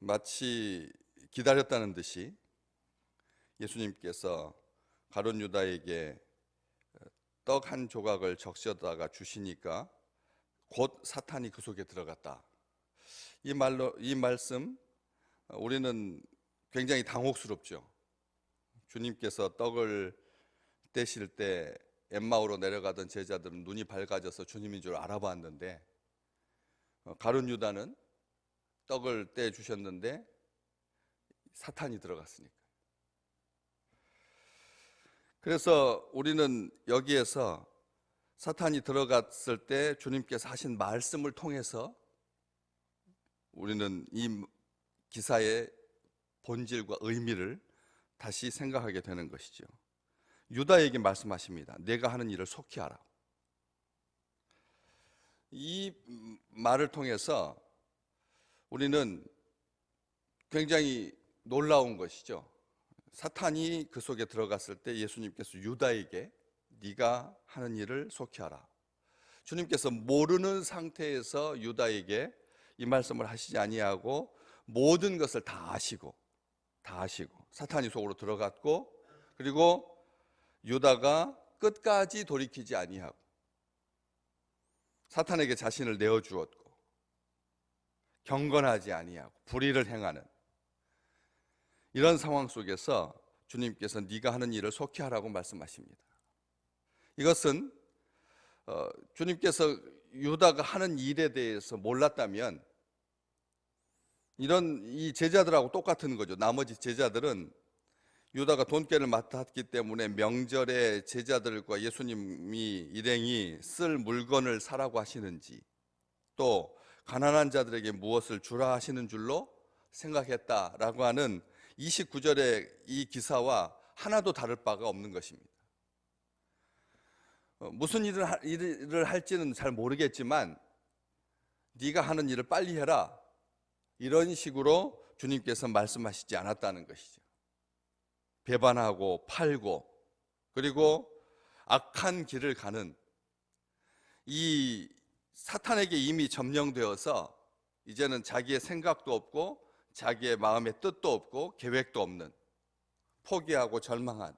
마치 기다렸다는 듯이 예수님께서 가룟 유다에게 떡 한 조각을 적셔다가 주시니까 곧 사탄이 그 속에 들어갔다. 이 말씀 우리는 굉장히 당혹스럽죠. 주님께서 떡을 떼실 때 엠마오로 내려가던 제자들은 눈이 밝아져서 주님인 줄 알아봤는데 가룟 유다는 떡을 떼 주셨는데 사탄이 들어갔으니까. 그래서 우리는 여기에서 사탄이 들어갔을 때 주님께서 하신 말씀을 통해서 우리는 이 기사의 본질과 의미를 다시 생각하게 되는 것이죠. 유다에게 말씀하십니다. 내가 하는 일을 속히 하라. 이 말을 통해서 우리는 굉장히 놀라운 것이죠. 사탄이 그 속에 들어갔을 때 예수님께서 유다에게 네가 하는 일을 속히 하라. 주님께서 모르는 상태에서 유다에게 이 말씀을 하시지 아니하고 모든 것을 다 아시고 사탄이 속으로 들어갔고, 그리고 유다가 끝까지 돌이키지 아니하고 사탄에게 자신을 내어주었고 경건하지 아니하고 불의를 행하는 이런 상황 속에서 주님께서 네가 하는 일을 속히 하라고 말씀하십니다. 이것은 주님께서 유다가 하는 일에 대해서 몰랐다면 이 제자들하고 똑같은 거죠. 나머지 제자들은 유다가 돈깨를 맡았기 때문에 명절에 제자들과 예수님이 일행이 쓸 물건을 사라고 하시는지 또 가난한 자들에게 무엇을 주라 하시는 줄로 생각했다라고 하는 29절의 이 기사와 하나도 다를 바가 없는 것입니다. 무슨 일을 할지는 잘 모르겠지만 네가 하는 일을 빨리 해라, 이런 식으로 주님께서 말씀하시지 않았다는 것이죠. 배반하고 팔고 그리고 악한 길을 가는 이 사탄에게 이미 점령되어서 이제는 자기의 생각도 없고 자기의 마음의 뜻도 없고 계획도 없는, 포기하고 절망한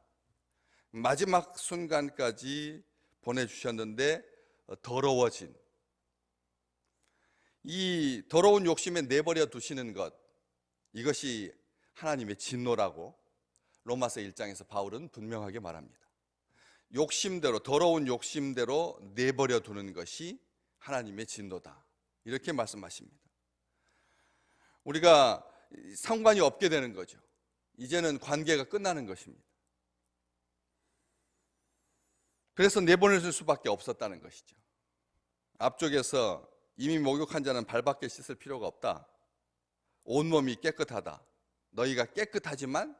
마지막 순간까지 보내주셨는데 더러워진 이 더러운 욕심에 내버려 두시는 것, 이것이 하나님의 진노라고 로마서 1장에서 바울은 분명하게 말합니다. 욕심대로, 더러운 욕심대로 내버려 두는 것이 하나님의 진노다, 이렇게 말씀하십니다. 우리가 상관이 없게 되는 거죠. 이제는 관계가 끝나는 것입니다. 그래서 내보낼 수밖에 없었다는 것이죠. 앞쪽에서 이미 목욕한 자는 발밖에 씻을 필요가 없다, 온몸이 깨끗하다, 너희가 깨끗하지만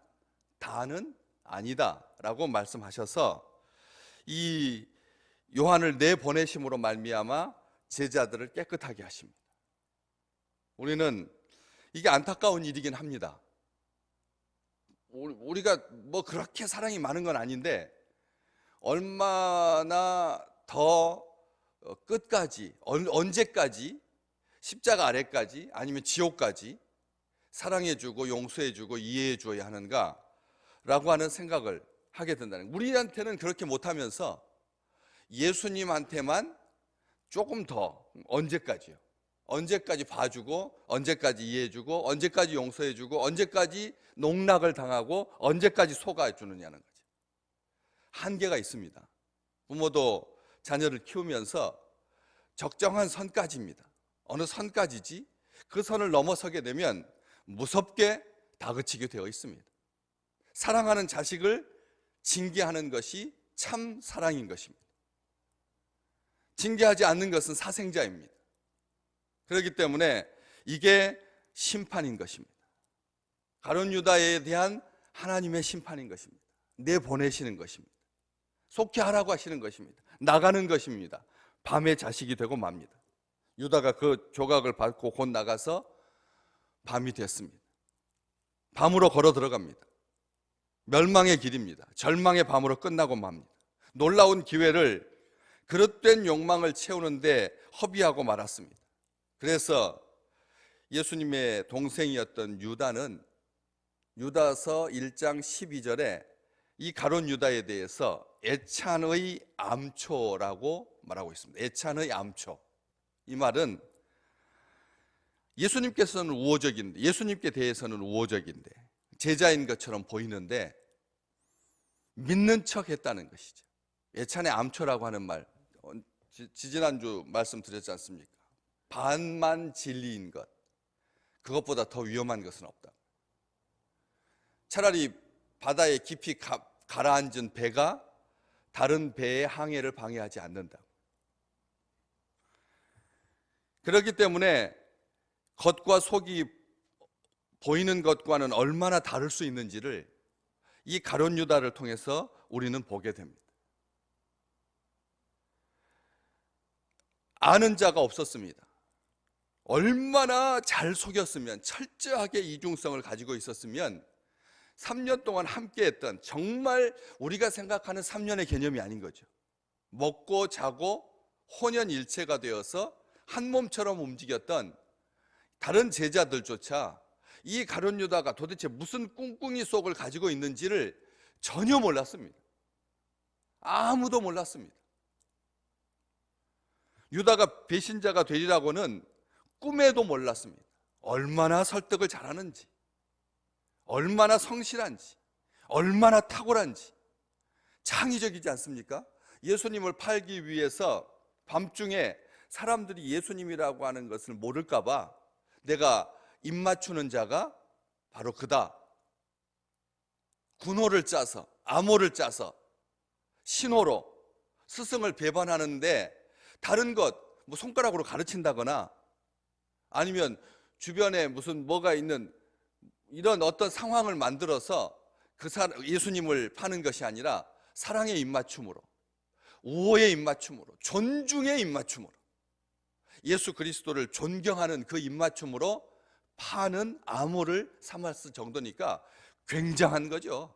다는 아니다 라고 말씀하셔서 이 요한을 내보내심으로 말미암아 제자들을 깨끗하게 하십니다. 우리는 이게 안타까운 일이긴 합니다. 우리가 뭐 그렇게 사랑이 많은 건 아닌데 얼마나 더 끝까지, 언제까지 십자가 아래까지 아니면 지옥까지 사랑해주고 용서해주고 이해해줘야 하는가 라고 하는 생각을 하게 된다는 거예요. 우리한테는 그렇게 못하면서 예수님한테만 조금 더, 언제까지요? 언제까지 봐주고 언제까지 이해해주고 언제까지 용서해주고 언제까지 농락을 당하고 언제까지 속아주느냐는 거죠. 한계가 있습니다. 부모도 자녀를 키우면서 적정한 선까지입니다. 어느 선까지지 그 선을 넘어서게 되면 무섭게 다그치게 되어 있습니다. 사랑하는 자식을 징계하는 것이 참 사랑인 것입니다. 징계하지 않는 것은 사생자입니다. 그렇기 때문에 이게 심판인 것입니다. 가룟 유다에 대한 하나님의 심판인 것입니다. 내보내시는 것입니다. 속히 하라고 하시는 것입니다. 나가는 것입니다. 밤의 자식이 되고 맙니다. 유다가 그 조각을 받고 곧 나가서 밤이 됐습니다. 밤으로 걸어 들어갑니다. 멸망의 길입니다. 절망의 밤으로 끝나고 맙니다. 놀라운 기회를, 그릇된 욕망을 채우는데 허비하고 말았습니다. 그래서 예수님의 동생이었던 유다는 유다서 1장 12절에 이 가룟 유다에 대해서 애찬의 암초라고 말하고 있습니다. 애찬의 암초. 이 말은 예수님께서는 우호적인데, 예수님께 대해서는 우호적인데 제자인 것처럼 보이는데 믿는 척 했다는 것이죠. 애찬의 암초라고 하는 말, 지지난주 말씀드렸지 않습니까? 반만 진리인 것, 그것보다 더 위험한 것은 없다. 차라리 바다에 깊이 가라앉은 배가 다른 배의 항해를 방해하지 않는다. 그렇기 때문에 겉과 속이 보이는 것과는 얼마나 다를 수 있는지를 이 가룟 유다를 통해서 우리는 보게 됩니다. 아는 자가 없었습니다. 얼마나 잘 속였으면, 철저하게 이중성을 가지고 있었으면 3년 동안 함께했던, 정말 우리가 생각하는 3년의 개념이 아닌 거죠. 먹고 자고 혼연일체가 되어서 한 몸처럼 움직였던 다른 제자들조차 이 가룟 유다가 도대체 무슨 꿍꿍이 속을 가지고 있는지를 전혀 몰랐습니다. 아무도 몰랐습니다. 유다가 배신자가 되리라고는 꿈에도 몰랐습니다. 얼마나 설득을 잘하는지, 얼마나 성실한지, 얼마나 탁월한지. 창의적이지 않습니까? 예수님을 팔기 위해서 밤중에 사람들이 예수님이라고 하는 것을 모를까 봐 내가 입 맞추는 자가 바로 그다, 군호를 짜서, 암호를 짜서 신호로 스승을 배반하는데 다른 것, 뭐 손가락으로 가르친다거나 아니면 주변에 무슨 뭐가 있는 이런 어떤 상황을 만들어서 예수님을 파는 것이 아니라 사랑의 입맞춤으로, 우호의 입맞춤으로, 존중의 입맞춤으로, 예수 그리스도를 존경하는 그 입맞춤으로 파는 암호를 삼았을 정도니까 굉장한 거죠.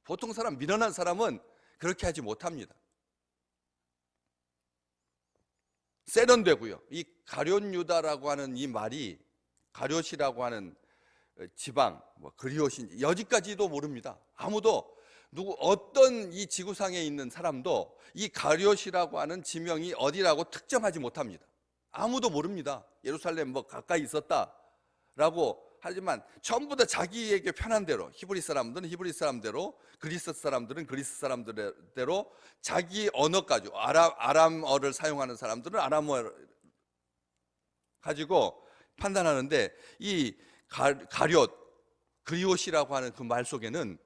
보통 사람, 미련한 사람은 그렇게 하지 못합니다. 세련되고요. 이 가룟 유다라고 하는 이 말이, 가룟이라고 하는 지방, 그리옷인지 여기까지도 모릅니다. 아무도, 어떤 이 지구상에 있는 사람도 이 가룟이라고 하는 지명이 어디라고 특정하지 못합니다. 아무도 모릅니다. 예루살렘 가까이 있었다라고 하지만 전부 다 자기에게 편한 대로, 히브리 사람들은 히브리 사람대로, 그리스 사람들은 그리스 사람들대로 자기 언어 가지고, 아람어를 사용하는 사람들은 아람어 가지고 판단하는데, 이 가룟, 그리옷이라고 하는 그 말 속에는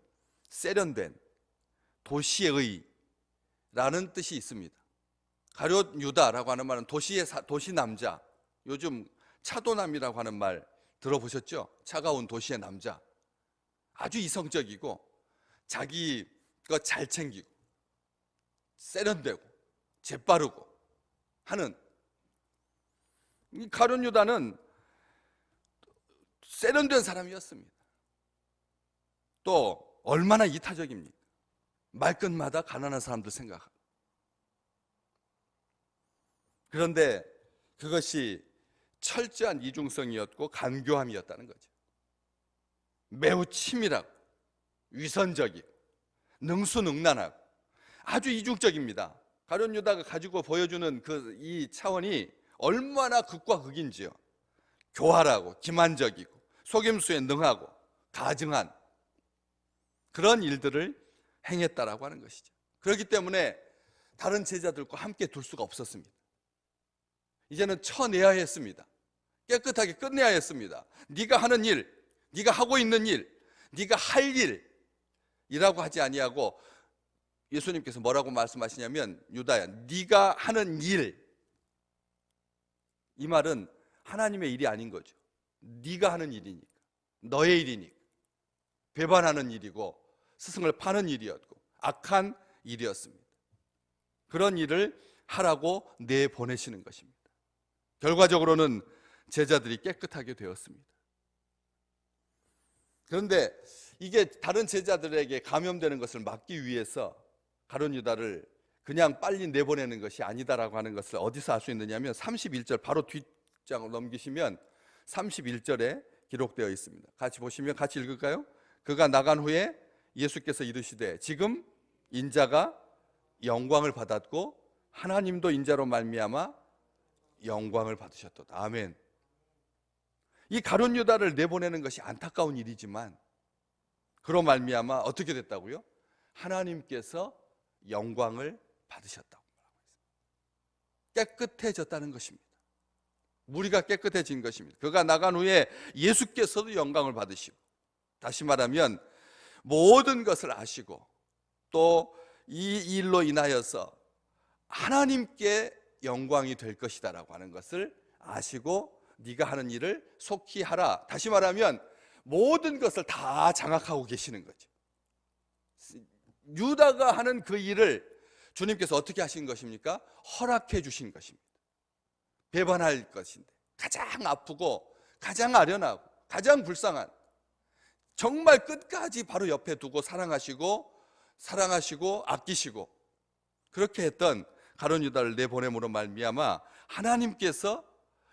세련된, 도시의 라는 뜻이 있습니다. 가룟 유다라고 하는 말은 도시 남자, 요즘 차도남이라고 하는 말 들어보셨죠? 차가운 도시의 남자. 아주 이성적이고 자기 것 잘 챙기고 세련되고 재빠르고 하는, 이 가룟 유다는 세련된 사람이었습니다. 또 얼마나 이타적입니까? 말끝마다 가난한 사람들 생각하고. 그런데 그것이 철저한 이중성이었고 간교함이었다는 거죠. 매우 치밀하고 위선적이고 능수능란하고 아주 이중적입니다. 가룟 유다가 가지고 보여주는 이 차원이 얼마나 극과 극인지요. 교활하고 기만적이고 속임수에 능하고 가증한 그런 일들을 행했다라고 하는 것이죠. 그렇기 때문에 다른 제자들과 함께 둘 수가 없었습니다. 이제는 쳐내야 했습니다. 깨끗하게 끝내야 했습니다. 네가 하는 일, 네가 하고 있는 일, 네가 할 일이라고 하지 아니하고 예수님께서 뭐라고 말씀하시냐면, 유다야, 네가 하는 일, 이 말은 하나님의 일이 아닌 거죠. 네가 하는 일이니까, 너의 일이니까, 배반하는 일이고 스승을 파는 일이었고 악한 일이었습니다. 그런 일을 하라고 내보내시는 것입니다. 결과적으로는 제자들이 깨끗하게 되었습니다. 그런데 이게 다른 제자들에게 감염되는 것을 막기 위해서 가룟 유다를 그냥 빨리 내보내는 것이 아니다라고 하는 것을 어디서 알 수 있느냐면 31절 바로 뒷장을 넘기시면 31절에 기록되어 있습니다. 같이 보시면 같이 읽을까요? 그가 나간 후에 예수께서 이르시되 지금 인자가 영광을 받았고 하나님도 인자로 말미암아 영광을 받으셨도다. 아멘. 이 가룟 유다를 내보내는 것이 안타까운 일이지만 그로 말미암아 어떻게 됐다고요? 하나님께서 영광을 받으셨다고 깨끗해졌다는 것입니다. 무리가 깨끗해진 것입니다. 그가 나간 후에 예수께서도 영광을 받으시고, 다시 말하면 모든 것을 아시고 또 이 일로 인하여서 하나님께 영광이 될 것이다라고 하는 것을 아시고 네가 하는 일을 속히 하라. 다시 말하면 모든 것을 다 장악하고 계시는 거죠. 유다가 하는 그 일을 주님께서 어떻게 하신 것입니까? 허락해 주신 것입니다. 배반할 것인데 가장 아프고 가장 아련하고 가장 불쌍한, 정말 끝까지 바로 옆에 두고 사랑하시고 아끼시고 그렇게 했던 가룟 유다를 내보냄으로 말미암아 하나님께서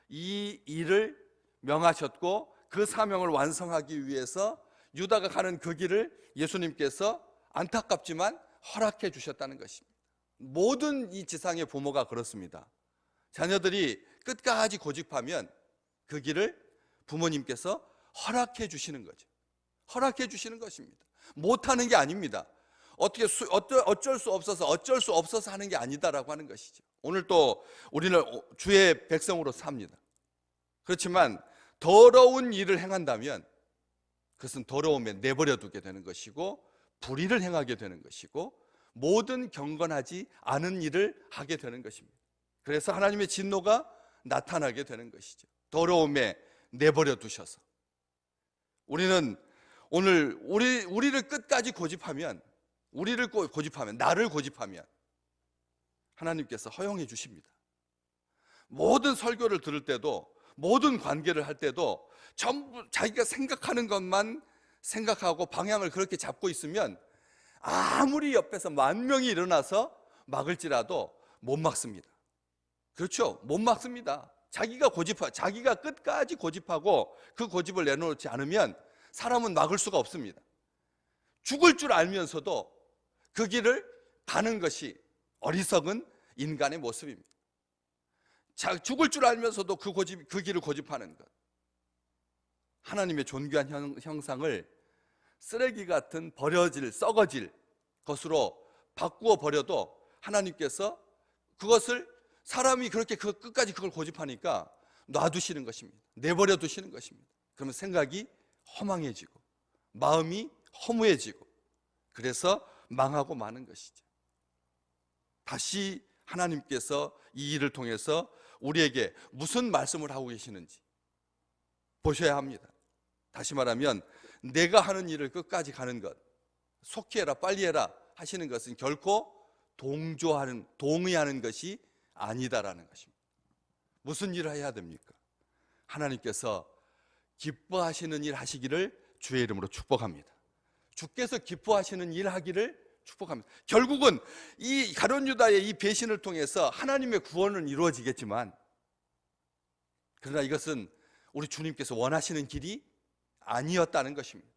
이 일을 명하셨고 그 사명을 완성하기 위해서 유다가 가는 그 길을 예수님께서 안타깝지만 허락해 주셨다는 것입니다. 모든 이 지상의 부모가 그렇습니다. 자녀들이 끝까지 고집하면 그 길을 부모님께서 허락해 주시는 거죠. 허락해 주시는 것입니다. 못하는 게 아닙니다. 어쩔 수 없어서 하는 게 아니다라고 하는 것이죠. 오늘 또 우리는 주의 백성으로 삽니다. 그렇지만 더러운 일을 행한다면 그것은 더러움에 내버려 두게 되는 것이고 불의를 행하게 되는 것이고 모든 경건하지 않은 일을 하게 되는 것입니다. 그래서 하나님의 진노가 나타나게 되는 것이죠. 더러움에 내버려 두셔서 우리는 오늘 우리를 끝까지 고집하면, 나를 고집하면 하나님께서 허용해 주십니다. 모든 설교를 들을 때도, 모든 관계를 할 때도 전부 자기가 생각하는 것만 생각하고 방향을 그렇게 잡고 있으면 아무리 옆에서 만 명이 일어나서 막을지라도 못 막습니다. 그렇죠? 못 막습니다. 자기가 끝까지 고집하고 그 고집을 내놓지 않으면 사람은 막을 수가 없습니다. 죽을 줄 알면서도 그 길을 가는 것이 어리석은 인간의 모습입니다. 죽을 줄 알면서도 그 길을 고집하는 것, 하나님의 존귀한 형상을 쓰레기 같은 썩어질 것으로 바꾸어 버려도 하나님께서 그것을, 사람이 그렇게 끝까지 그걸 고집하니까 놔두시는 것입니다. 내버려 두시는 것입니다. 그러면 생각이 허망해지고 마음이 허무해지고 그래서 망하고 마는 것이죠. 다시 하나님께서 이 일을 통해서 우리에게 무슨 말씀을 하고 계시는지 보셔야 합니다. 다시 말하면 내가 하는 일을 끝까지 가는 것, 속히 해라 빨리 해라 하시는 것은 결코 동의하는 것이 아니다라는 것입니다. 무슨 일을 해야 됩니까? 하나님께서 기뻐하시는 일 하시기를 주의 이름으로 축복합니다. 주께서 기뻐하시는 일 하기를 축복합니다. 결국은 이 가룟 유다의 이 배신을 통해서 하나님의 구원은 이루어지겠지만, 그러나 이것은 우리 주님께서 원하시는 길이 아니었다는 것입니다.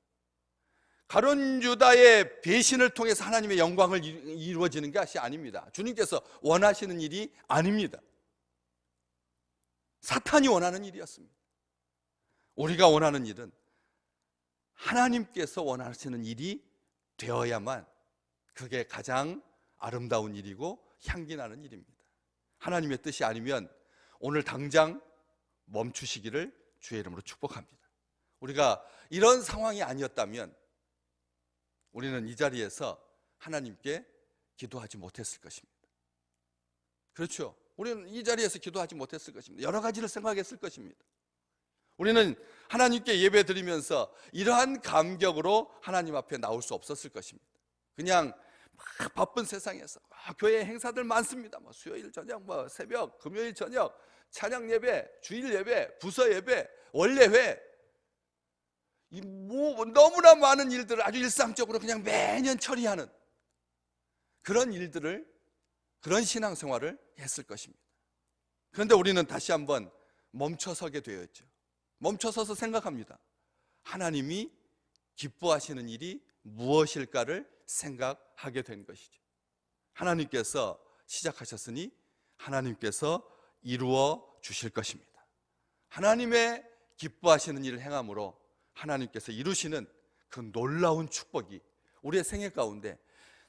가룟 유다의 배신을 통해서 하나님의 영광을 이루어지는 것이 아닙니다. 주님께서 원하시는 일이 아닙니다. 사탄이 원하는 일이었습니다. 우리가 원하는 일은 하나님께서 원하시는 일이 되어야만 그게 가장 아름다운 일이고 향기 나는 일입니다. 하나님의 뜻이 아니면 오늘 당장 멈추시기를 주의 이름으로 축복합니다. 우리가 이런 상황이 아니었다면 우리는 이 자리에서 하나님께 기도하지 못했을 것입니다. 그렇죠? 우리는 이 자리에서 기도하지 못했을 것입니다. 여러 가지를 생각했을 것입니다. 우리는 하나님께 예배 드리면서 이러한 감격으로 하나님 앞에 나올 수 없었을 것입니다. 그냥 막 바쁜 세상에서 교회 행사들 많습니다. 수요일 저녁, 새벽, 금요일 저녁, 찬양 예배, 주일 예배, 부서 예배, 원례회, 너무나 많은 일들을 아주 일상적으로 그냥 매년 처리하는 그런 일들을, 그런 신앙생활을 했을 것입니다. 그런데 우리는 다시 한번 멈춰서게 되었죠. 멈춰서서 생각합니다. 하나님이 기뻐하시는 일이 무엇일까를 생각하게 된 것이죠. 하나님께서 시작하셨으니 하나님께서 이루어 주실 것입니다. 하나님의 기뻐하시는 일을 행함으로 하나님께서 이루시는 그 놀라운 축복이 우리의 생애 가운데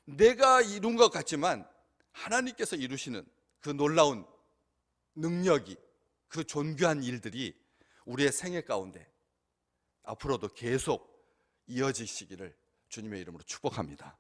내가 이룬 것 같지만 하나님께서 이루시는 그 놀라운 능력이, 그 존귀한 일들이 우리의 생애 가운데 앞으로도 계속 이어지시기를 주님의 이름으로 축복합니다.